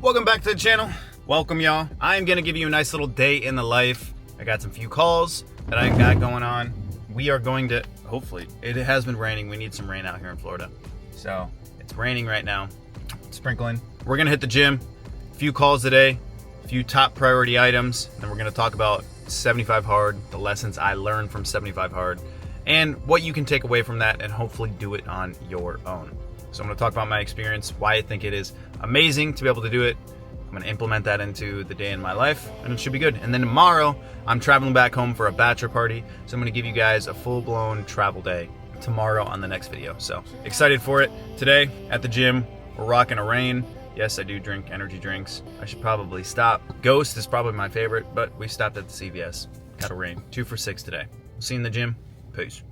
Welcome back to the channel. Welcome, y'all. I am gonna give you a nice little day in the life. I got some few calls that I got going on. We are going to, hopefully, it has been raining. We need some rain out here in Florida. So it's raining right now, it's sprinkling. We're gonna hit the gym, a few calls today, a few top priority items. Then we're gonna talk about 75 Hard, the lessons I learned from 75 Hard, and what you can take away from that and hopefully do it on your own. So I'm gonna talk about my experience, why I think it is amazing to be able to do it. I'm gonna implement that into the day in my life, and it should be good. And then tomorrow, I'm traveling back home for a bachelor party. So I'm gonna give you guys a full-blown travel day tomorrow on the next video. So excited for it. Today at the gym, we're rocking a Rain. Yes, I do drink energy drinks. I should probably stop. Ghost is probably my favorite, but we stopped at the CVS. Got a Rain, 2 for $6 today. See you in the gym, peace.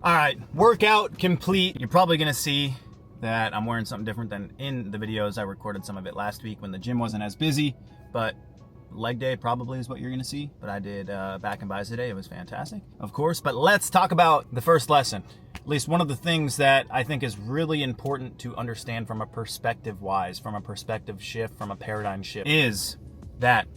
All right, workout complete. You're probably gonna see that I'm wearing something different than in the videos. I recorded some of it last week when the gym wasn't as busy, but leg day probably is what you're gonna see. But I did back and buys today. It was fantastic, of course. But let's talk about the first lesson. At least one of the things that I think is really important to understand from a perspective-wise, from a perspective shift, from a paradigm shift, is that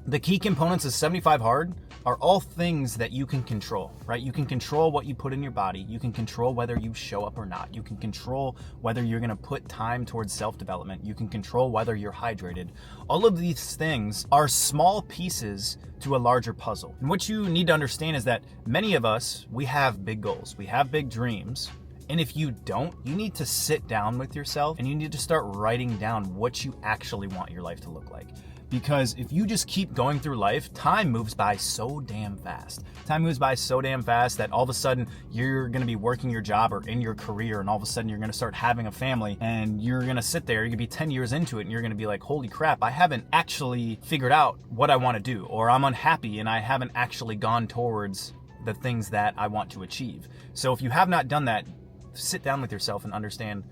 the key components of 75 Hard are all things that you can control, right? You can control what you put in your body. You can control whether you show up or not. You can control whether you're gonna put time towards self-development. You can control whether you're hydrated. All of these things are small pieces to a larger puzzle. And what you need to understand is that many of us, we have big goals. We have big dreams. And if you don't, you need to sit down with yourself and you need to start writing down what you actually want your life to look like. Because if you just keep going through life, time moves by so damn fast. Time moves by so damn fast that all of a sudden you're gonna be working your job or in your career, and all of a sudden you're gonna start having a family, and you're gonna sit there, you're gonna be 10 years into it, and you're gonna be like, holy crap, I haven't actually figured out what I wanna do, or I'm unhappy and I haven't actually gone towards the things that I want to achieve. So if you have not done that, sit down with yourself and understand,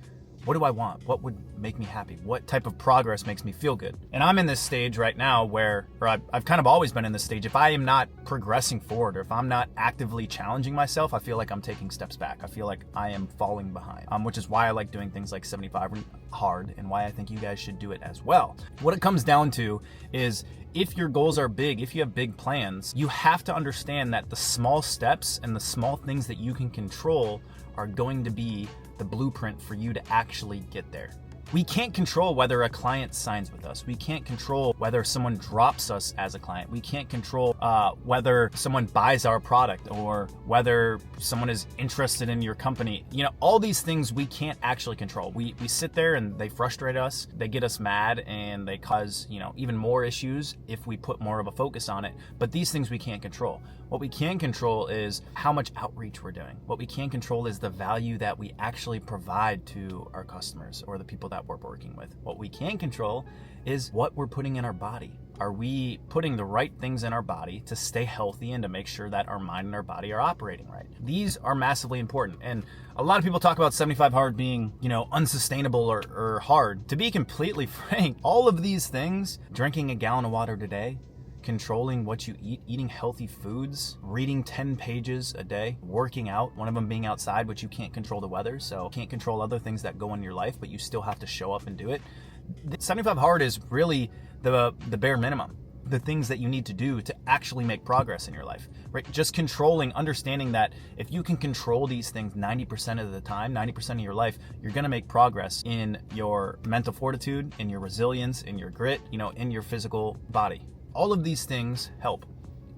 what do I want? What would make me happy? What type of progress makes me feel good? And I'm in this stage right now where, or I've kind of always been in this stage, if I am not progressing forward, or if I'm not actively challenging myself, I feel like I'm taking steps back. I feel like I am falling behind, which is why I like doing things like 75 Hard, and why I think you guys should do it as well. What it comes down to is, if your goals are big, if you have big plans, you have to understand that the small steps and the small things that you can control are going to be the blueprint for you to actually get there. We can't control whether a client signs with us. We can't control whether someone drops us as a client. We can't control whether someone buys our product, or whether someone is interested in your company. You know, all these things we can't actually control. We sit there and they frustrate us, they get us mad, and they cause, you know, even more issues if we put more of a focus on it. But these things we can't control. What we can control is how much outreach we're doing. What we can control is the value that we actually provide to our customers or the people that we're working with. What we can control is what we're putting in our body. Are we putting the right things in our body to stay healthy and to make sure that our mind and our body are operating right? These are massively important. And a lot of people talk about 75 Hard being, you know, unsustainable or hard. To be completely frank, all of these things, drinking a gallon of water today, controlling what you eat, eating healthy foods, reading 10 pages a day, working out, one of them being outside, which you can't control the weather, so can't control other things that go in your life, but you still have to show up and do it. 75 Hard is really the bare minimum, the things that you need to do to actually make progress in your life, right? Just controlling, understanding that if you can control these things 90% of the time, 90% of your life, you're gonna make progress in your mental fortitude, in your resilience, in your grit, you know, in your physical body. All of these things help.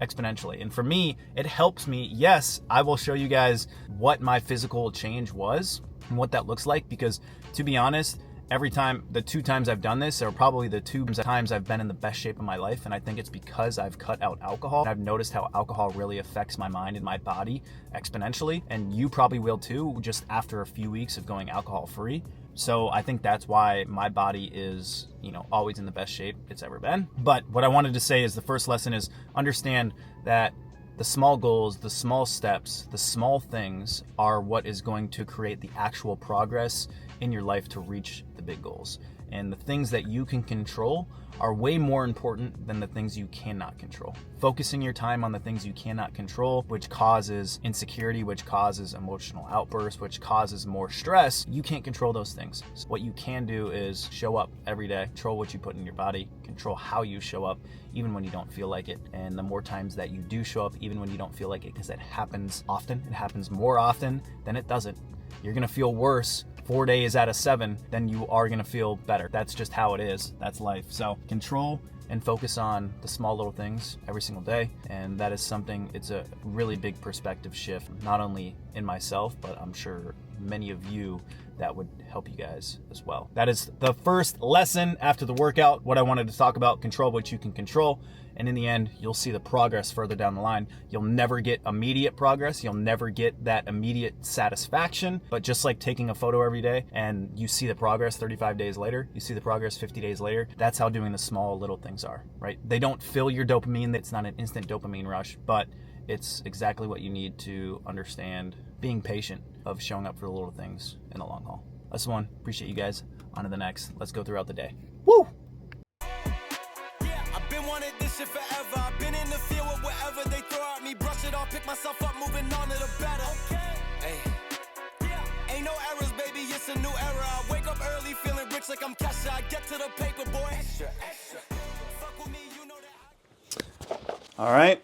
exponentially. And for me, it helps me. Yes, I will show you guys what my physical change was and what that looks like, because to be honest, every time, the 2 times I've done this are probably the 2 times I've been in the best shape of my life. And I think it's because I've cut out alcohol. I've noticed how alcohol really affects my mind and my body exponentially. And you probably will too, just after a few weeks of going alcohol free. So I think that's why my body is, always in the best shape it's ever been. But what I wanted to say is the first lesson is understand that the small goals, the small steps, the small things are what is going to create the actual progress in your life to reach the big goals. And the things that you can control are way more important than the things you cannot control. Focusing your time on the things you cannot control, which causes insecurity, which causes emotional outbursts, which causes more stress, you can't control those things. So what you can do is show up every day, control what you put in your body, control how you show up, even when you don't feel like it. And the more times that you do show up, even when you don't feel like it, because that happens often, it happens more often than it doesn't. You're gonna feel worse 4 days out of 7 than you are gonna feel better. That's just how it is. That's life. So control and focus on the small little things every single day. And that is something, it's a really big perspective shift, not only in myself, but I'm sure many of you that would help you guys as well. That is the first lesson after the workout, what I wanted to talk about, control what you can control. And in the end, you'll see the progress further down the line. You'll never get immediate progress. You'll never get that immediate satisfaction. But just like taking a photo every day and you see the progress 35 days later, you see the progress 50 days later, that's how doing the small little things are, right? They don't fill your dopamine. It's not an instant dopamine rush, but it's exactly what you need to understand being patient of showing up for the little things in the long haul. That's one. Appreciate you guys. On to the next. Let's go throughout the day. Woo! Wanted this shit forever. I've been in the field with whatever they throw at me. Brush it off, pick myself up, moving on to the better. Hey. Ain't no errors, baby, it's a new era. I wake up early, feeling rich like I'm Kesha. I get to the paper, boy. Extra. Fuck with me, you know that. All right,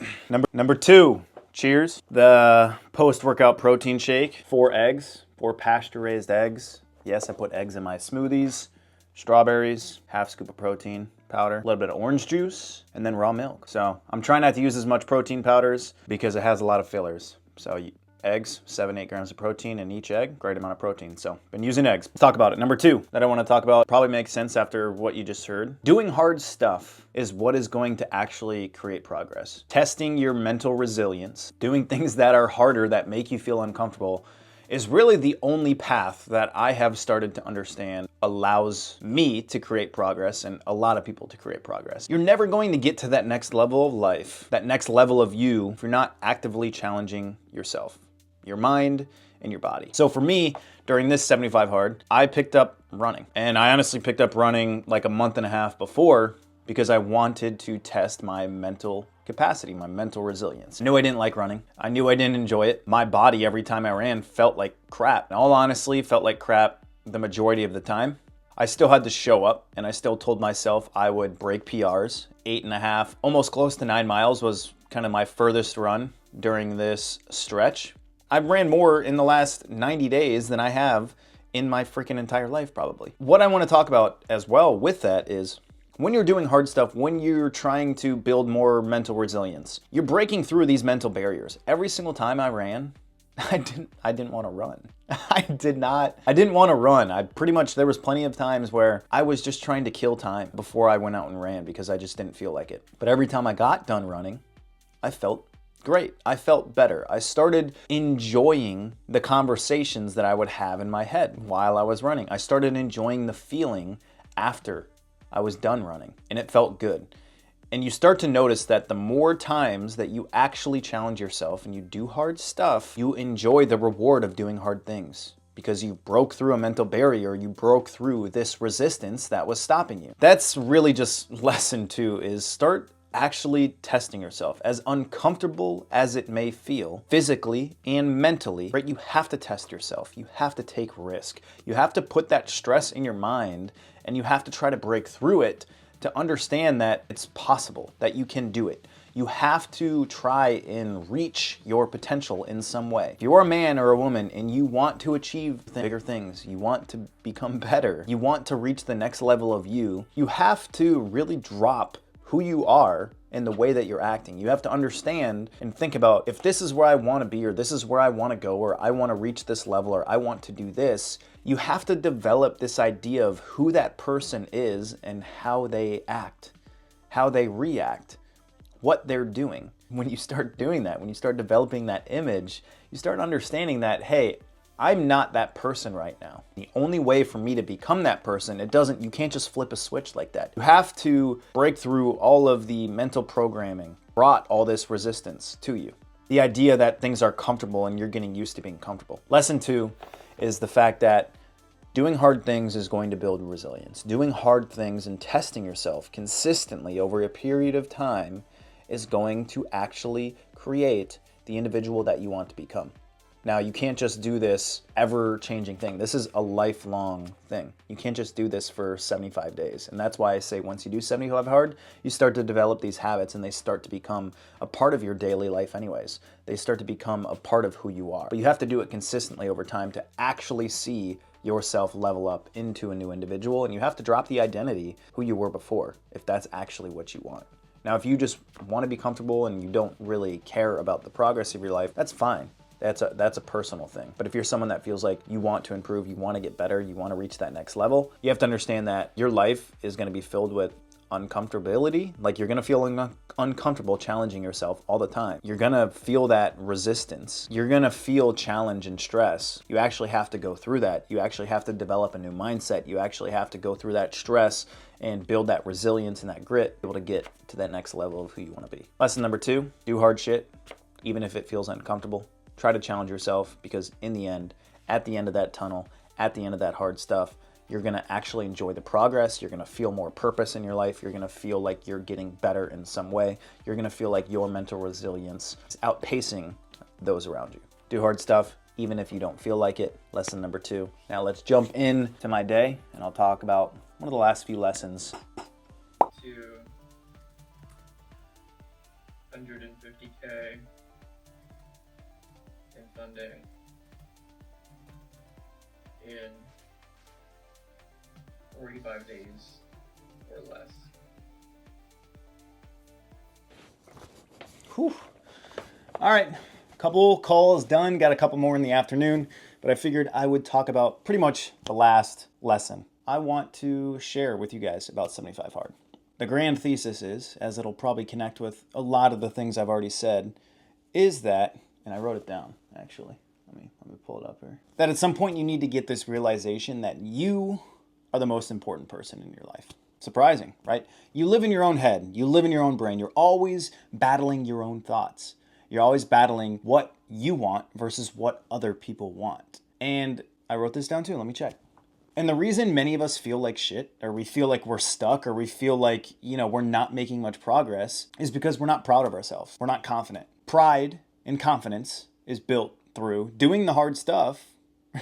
number 2. Cheers. The post-workout protein shake. 4 eggs, 4 pasture-raised eggs. Yes, I put eggs in my smoothies. Strawberries, half scoop of protein powder, a little bit of orange juice, and then raw milk. So I'm trying not to use as much protein powders because it has a lot of fillers. So eggs, 7-8 grams of protein in each egg, great amount of protein. So been using eggs. Let's talk about it. Number 2 that I want to talk about probably makes sense after what you just heard. Doing hard stuff is what is going to actually create progress. Testing your mental resilience, doing things that are harder, that make you feel uncomfortable, is really the only path that I have started to understand allows me to create progress and a lot of people to create progress. You're never going to get to that next level of life, that next level of you, if you're not actively challenging yourself, your mind and your body. So for me, during this 75 hard, I picked up running. And I honestly picked up running like a month and a half before because I wanted to test my mental capacity, my mental resilience. I knew I didn't like running. I knew I didn't enjoy it. My body, every time I ran, felt like crap. In all honesty, felt like crap the majority of the time. I still had to show up, and I still told myself I would break PRs. 8.5, almost close to 9 miles was kind of my furthest run during this stretch. I've ran more in the last 90 days than I have in my freaking entire life, probably. What I want to talk about as well with that is when you're doing hard stuff, when you're trying to build more mental resilience, you're breaking through these mental barriers. Every single time I ran, I didn't want to run. I didn't want to run. There was plenty of times where I was just trying to kill time before I went out and ran because I just didn't feel like it. But every time I got done running, I felt great. I felt better. I started enjoying the conversations that I would have in my head while I was running. I started enjoying the feeling after I was done running, and it felt good. And you start to notice that the more times that you actually challenge yourself and you do hard stuff, you enjoy the reward of doing hard things because you broke through a mental barrier, you broke through this resistance that was stopping you. That's really just lesson 2 is start actually testing yourself. As uncomfortable as it may feel, physically and mentally, right? You have to test yourself. You have to take risk. You have to put that stress in your mind and you have to try to break through it to understand that it's possible, that you can do it. You have to try and reach your potential in some way. If you're a man or a woman and you want to achieve bigger things, you want to become better, you want to reach the next level of you, you have to really drop who you are in the way that you're acting. You have to understand and think about, if this is where I want to be, or this is where I want to go, or I want to reach this level, or I want to do this, you have to develop this idea of who that person is and how they act, how they react, what they're doing. When you start doing that, when you start developing that image, you start understanding that, hey, I'm not that person right now. The only way for me to become that person, you can't just flip a switch like that. You have to break through all of the mental programming brought all this resistance to you. The idea that things are comfortable and you're getting used to being comfortable. Lesson 2 is the fact that doing hard things is going to build resilience. Doing hard things and testing yourself consistently over a period of time is going to actually create the individual that you want to become. Now, you can't just do this ever-changing thing. This is a lifelong thing. You can't just do this for 75 days. And that's why I say once you do 75 hard, you start to develop these habits and they start to become a part of your daily life anyways. They start to become a part of who you are. But you have to do it consistently over time to actually see yourself level up into a new individual. And you have to drop the identity who you were before, if that's actually what you want. Now, if you just want to be comfortable and you don't really care about the progress of your life, that's fine. That's a personal thing. But if you're someone that feels like you want to improve, you want to get better, you want to reach that next level, you have to understand that your life is going to be filled with uncomfortability. Like, you're going to feel uncomfortable challenging yourself all the time. You're going to feel that resistance. You're going to feel challenge and stress. You actually have to go through that. You actually have to develop a new mindset. You actually have to go through that stress and build that resilience and that grit, able to get to that next level of who you want to be. Lesson number 2, do hard shit, even if it feels uncomfortable. Try to challenge yourself, because in the end, at the end of that tunnel, at the end of that hard stuff, you're going to actually enjoy the progress. You're going to feel more purpose in your life. You're going to feel like you're getting better in some way. You're going to feel like your mental resilience is outpacing those around you. Do hard stuff, even if you don't feel like it. Lesson number 2. Now let's jump in to my day, and I'll talk about one of the last few lessons. To 150K in Sunday in 45 days or less. Whew. All right, couple calls done, got a couple more in the afternoon, but I figured I would talk about pretty much the last lesson I want to share with you guys about 75 Hard. The grand thesis is, as it'll probably connect with a lot of the things I've already said, is that, and I wrote it down actually, let me pull it up here, that at some point you need to get this realization that you are the most important person in your life. Surprising, right? You live in your own head, you live in your own brain, you're always battling your own thoughts. You're always battling what you want versus what other people want. And I wrote this down too, let me check. And the reason many of us feel like shit, or we feel like we're stuck, or we feel like, we're not making much progress, is because we're not proud of ourselves. We're not confident. Pride and confidence is built through doing the hard stuff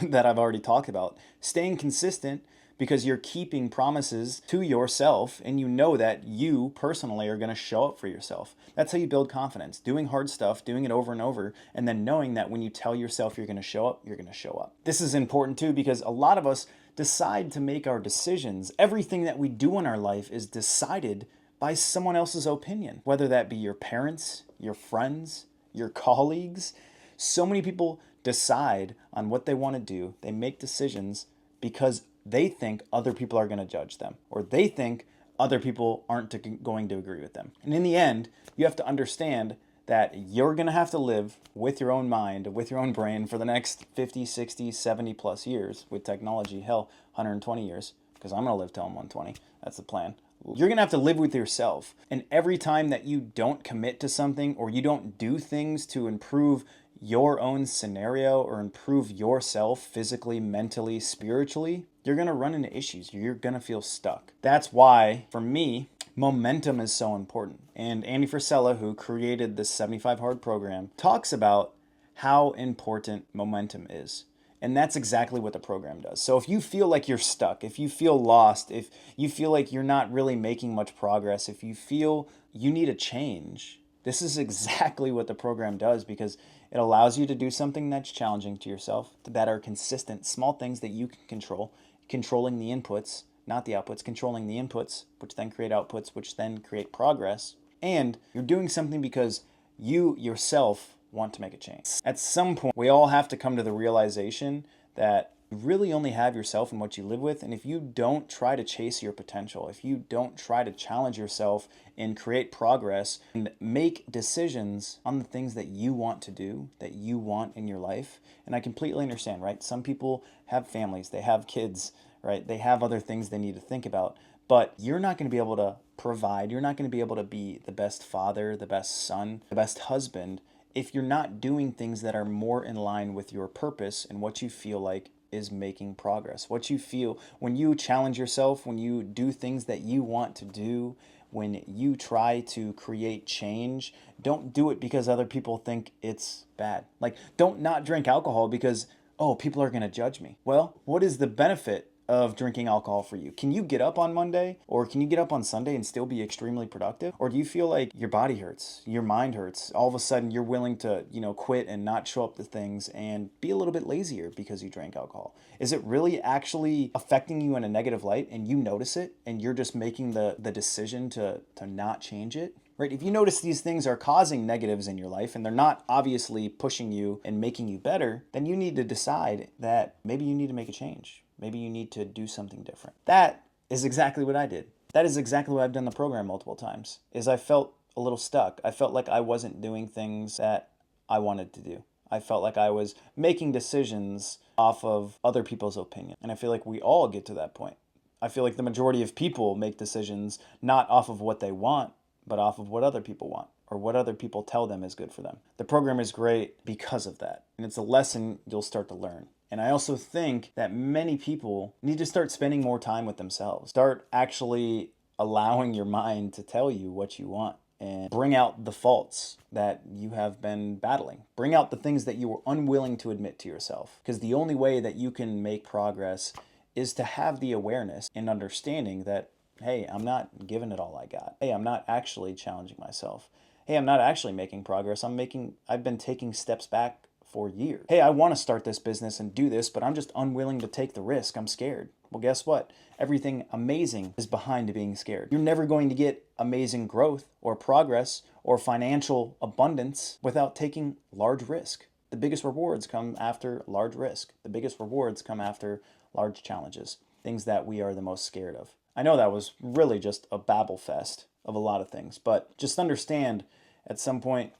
that I've already talked about, staying consistent, because you're keeping promises to yourself and you know that you personally are going to show up for yourself. That's how you build confidence. Doing hard stuff, doing it over and over, and then knowing that when you tell yourself you're going to show up, you're going to show up. This is important too, because a lot of us decide to make our decisions. Everything that we do in our life is decided by someone else's opinion, whether that be your parents, your friends, your colleagues. So many people decide on what they want to do. They make decisions because they think other people are going to judge them, or they think other people aren't going to agree with them. And in the end, you have to understand that you're going to have to live with your own mind, with your own brain for the next 50, 60, 70 plus years with technology, hell, 120 years, because I'm going to live till I'm 120. That's the plan. You're going to have to live with yourself. And every time that you don't commit to something, or you don't do things to improve your own scenario or improve yourself physically, mentally, spiritually, you're going to run into issues. You're going to feel stuck. That's why, for me, momentum is so important. And Andy Frisella, who created the 75 Hard program, talks about how important momentum is. And that's exactly what the program does. So if you feel like you're stuck, if you feel lost, if you feel like you're not really making much progress, if you feel you need a change, this is exactly what the program does, because it allows you to do something that's challenging to yourself, that are consistent, small things that you can control, controlling the inputs, not the outputs, controlling the inputs, which then create outputs, which then create progress. and you're doing something because you yourself want to make a change. At some point, we all have to come to the realization that you really only have yourself and what you live with. And if you don't try to chase your potential, if you don't try to challenge yourself and create progress and make decisions on the things that you want to do, that you want in your life, and I completely understand, right? Some people have families, they have kids, right? They have other things they need to think about, but you're not going to be able to provide, you're not going to be able to be the best father, the best son, the best husband if you're not doing things that are more in line with your purpose and what you feel like is making progress. What you feel when you challenge yourself, when you do things that you want to do, when you try to create change, don't do it because other people think it's bad. Like, don't not drink alcohol because, oh, people are going to judge me. Well, what is the benefit of drinking alcohol for you? Can you get up on Monday or can you get up on Sunday and still be extremely productive? Or do you feel like your body hurts, your mind hurts? All of a sudden you're willing to, quit and not show up to things and be a little bit lazier because you drank alcohol. Is it really actually affecting you in a negative light and you notice it and you're just making the decision to not change it? Right? If you notice these things are causing negatives in your life and they're not obviously pushing you and making you better, then you need to decide that maybe you need to make a change. Maybe you need to do something different. That is exactly what I did. That is exactly what I've done the program multiple times, is I felt a little stuck. I felt like I wasn't doing things that I wanted to do. I felt like I was making decisions off of other people's opinion. And I feel like we all get to that point. I feel like the majority of people make decisions not off of what they want, but off of what other people want or what other people tell them is good for them. The program is great because of that. And it's a lesson you'll start to learn. And I also think that many people need to start spending more time with themselves. Start actually allowing your mind to tell you what you want and bring out the faults that you have been battling. Bring out the things that you were unwilling to admit to yourself. Because the only way that you can make progress is to have the awareness and understanding that, hey, I'm not giving it all I got. Hey, I'm not actually challenging myself. Hey, I'm not actually making progress. I've been taking steps back for years. Hey, I want to start this business and do this, but I'm just unwilling to take the risk. I'm scared. Well, guess what? Everything amazing is behind being scared. You're never going to get amazing growth or progress or financial abundance without taking large risk. The biggest rewards come after large risk. The biggest rewards come after large challenges, things that we are the most scared of. I know that was really just a babble fest of a lot of things, but just understand at some point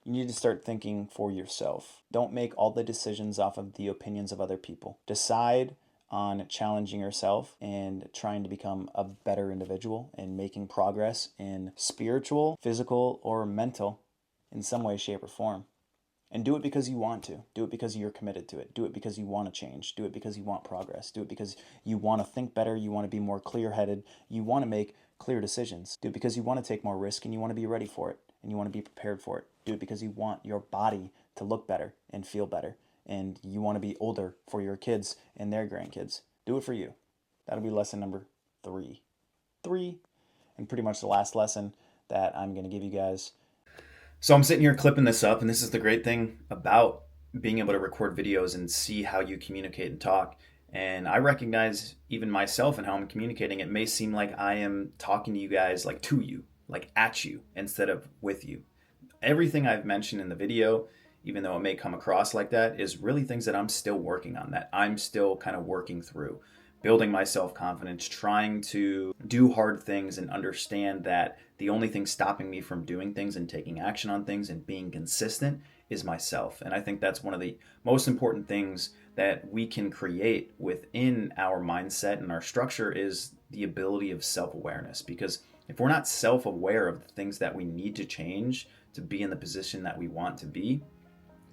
you need to start thinking for yourself. Don't make all the decisions off of the opinions of other people. Decide on challenging yourself and trying to become a better individual and making progress in spiritual, physical, or mental in some way, shape, or form. And do it because you want to. Do it because you're committed to it. Do it because you want to change. Do it because you want progress. Do it because you want to think better. You want to be more clear-headed. You want to make clear decisions. Do it because you want to take more risk and you want to be ready for it and you want to be prepared for it. Do it because you want your body to look better and feel better and you want to be older for your kids and their grandkids. Do it for you. That'll be lesson number 3. And pretty much the last lesson that I'm going to give you guys. So I'm sitting here clipping this up, and this is the great thing about being able to record videos and see how you communicate and talk. And I recognize even myself and how I'm communicating. It may seem like I am talking to you guys like to you, like at you, instead of with you. Everything I've mentioned in the video, even though it may come across like that, is really things that I'm still working on, that I'm still kind of working through. Building my self-confidence, trying to do hard things and understand that the only thing stopping me from doing things and taking action on things and being consistent is myself. And I think that's one of the most important things that we can create within our mindset and our structure is the ability of self-awareness. Because if we're not self-aware of the things that we need to change to be in the position that we want to be,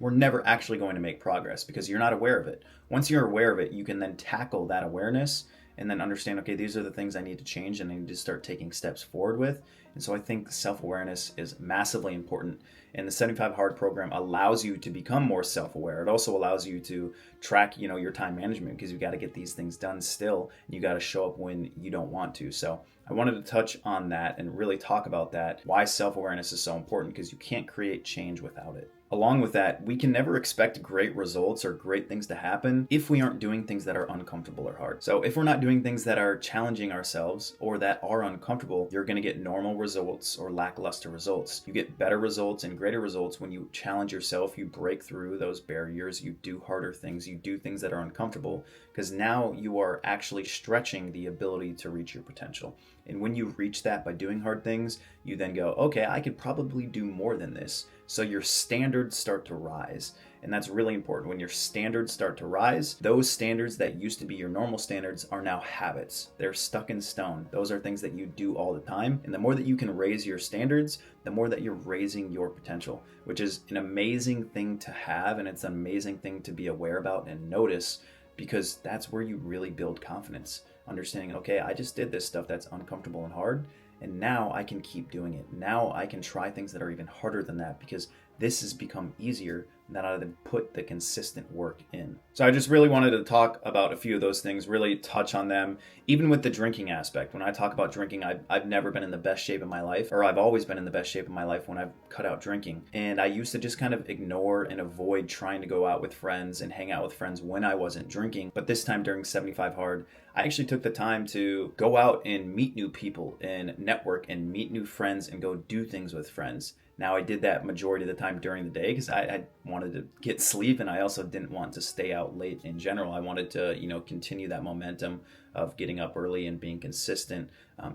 we're never actually going to make progress because you're not aware of it. Once you're aware of it, you can then tackle that awareness and then understand, okay, these are the things I need to change and I need to start taking steps forward with. And so I think self-awareness is massively important. And the 75 Hard program allows you to become more self-aware. It also allows you to track, your time management because you got to get these things done still. And you got to show up when you don't want to. So I wanted to touch on that and really talk about that, why self-awareness is so important because you can't create change without it. Along with that, we can never expect great results or great things to happen if we aren't doing things that are uncomfortable or hard. So if we're not doing things that are challenging ourselves or that are uncomfortable, you're going to get normal results or lackluster results. You get better results and greater results when you challenge yourself, you break through those barriers, you do harder things, you do things that are uncomfortable, because now you are actually stretching the ability to reach your potential. And when you reach that by doing hard things, you then go, okay, I could probably do more than this. So your standards start to rise. And that's really important. When your standards start to rise, those standards that used to be your normal standards are now habits. They're stuck in stone. Those are things that you do all the time. And the more that you can raise your standards, the more that you're raising your potential, which is an amazing thing to have. And it's an amazing thing to be aware about and notice, because that's where you really build confidence. Understanding, okay, I just did this stuff that's uncomfortable and hard, and now I can keep doing it. Now I can try things that are even harder than that, because this has become easier now that I've put the consistent work in. So I just really wanted to talk about a few of those things, really touch on them, even with the drinking aspect. When I talk about drinking, I've never been in the best shape of my life, or I've always been in the best shape of my life when I've cut out drinking. And I used to just kind of ignore and avoid trying to go out with friends and hang out with friends when I wasn't drinking. But this time during 75 Hard, I actually took the time to go out and meet new people and network and meet new friends and go do things with friends. Now, I did that majority of the time during the day because I wanted to get sleep, and I also didn't want to stay out late in general. I wanted to, continue that momentum of getting up early and being consistent,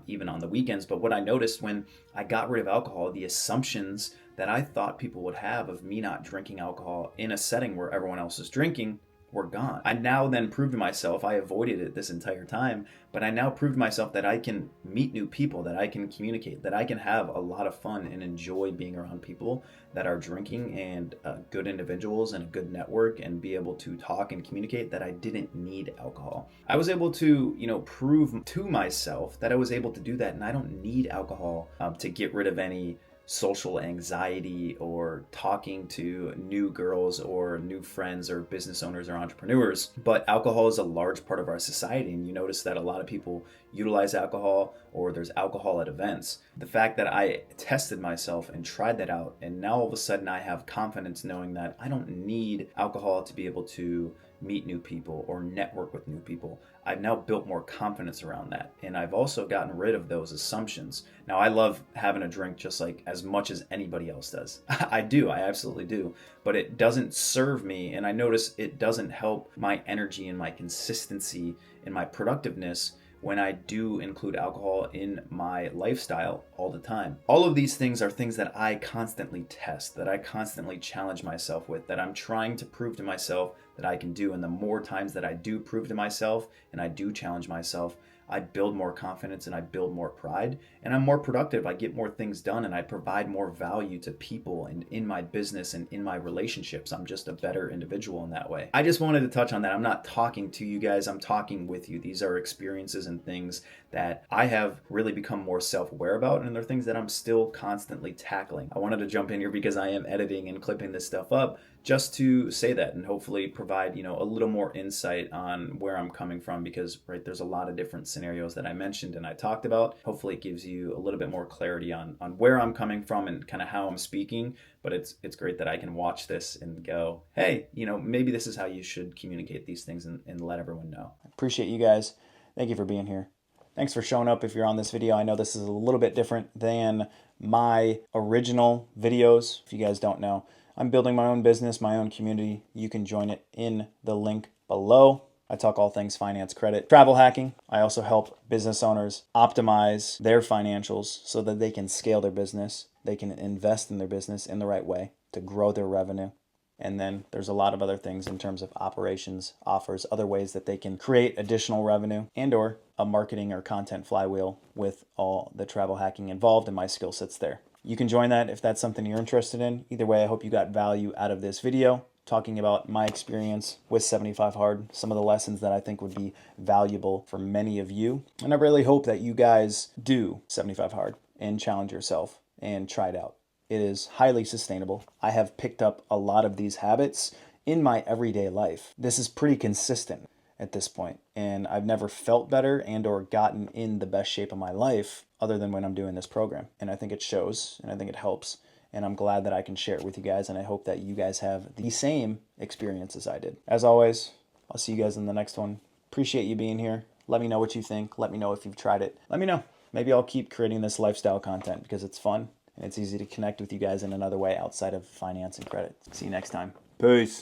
even on the weekends. But what I noticed when I got rid of alcohol, the assumptions that I thought people would have of me not drinking alcohol in a setting where everyone else is drinking were gone. I now then proved to myself, I avoided it this entire time, but I now proved to myself that I can meet new people, that I can communicate, that I can have a lot of fun and enjoy being around people that are drinking and good individuals and a good network, and be able to talk and communicate, that I didn't need alcohol. I was able to, prove to myself that I was able to do that, and I don't need alcohol to get rid of any social anxiety or talking to new girls or new friends or business owners or entrepreneurs. But alcohol is a large part of our society, and you notice that a lot of people utilize alcohol, or there's alcohol at events. The fact that I tested myself and tried that out, and now all of a sudden I have confidence knowing that I don't need alcohol to be able to meet new people or network with new people. I've now built more confidence around that, and I've also gotten rid of those assumptions. Now, I love having a drink just like as much as anybody else does. I absolutely do, but it doesn't serve me, and I notice it doesn't help my energy and my consistency and my productiveness when I do include alcohol in my lifestyle all the time. All of these things are things that I constantly test, that I constantly challenge myself with, that I'm trying to prove to myself that I can do. And the more times that I do prove to myself and I do challenge myself, I build more confidence and I build more pride, and I'm more productive. I get more things done, and I provide more value to people and in my business and in my relationships. I'm just a better individual in that way. I just wanted to touch on that. I'm not talking to you guys, I'm talking with you. These are experiences and things that I have really become more self-aware about, and they're things that I'm still constantly tackling. I wanted to jump in here because I am editing and clipping this stuff up just to say that, and hopefully provide, a little more insight on where I'm coming from, because there's a lot of different scenarios that I mentioned and I talked about. Hopefully it gives you a little bit more clarity on where I'm coming from and kind of how I'm speaking. But it's great that I can watch this and go, hey, maybe this is how you should communicate these things, and let everyone know. I appreciate you guys. Thank you for being here. Thanks for showing up if you're on this video. I know this is a little bit different than my original videos. If you guys don't know, I'm building my own business, my own community. You can join it in the link below. I talk all things finance, credit, travel hacking. I also help business owners optimize their financials so that they can scale their business. They can invest in their business in the right way to grow their revenue. And then there's a lot of other things in terms of operations, offers, other ways that they can create additional revenue, and or a marketing or content flywheel with all the travel hacking involved, and my skill sets there. You can join that if that's something you're interested in. Either way, I hope you got value out of this video, talking about my experience with 75 Hard, some of the lessons that I think would be valuable for many of you. And I really hope that you guys do 75 Hard and challenge yourself and try it out. It is highly sustainable. I have picked up a lot of these habits in my everyday life. This is pretty consistent at this point, and I've never felt better and or gotten in the best shape of my life other than when I'm doing this program. And I think it shows, and I think it helps. and I'm glad that I can share it with you guys, and I hope that you guys have the same experience as I did. As always, I'll see you guys in the next one. Appreciate you being here. Let me know what you think. Let me know if you've tried it. Let me know. Maybe I'll keep creating this lifestyle content because it's fun and it's easy to connect with you guys in another way outside of finance and credit. See you next time. Peace.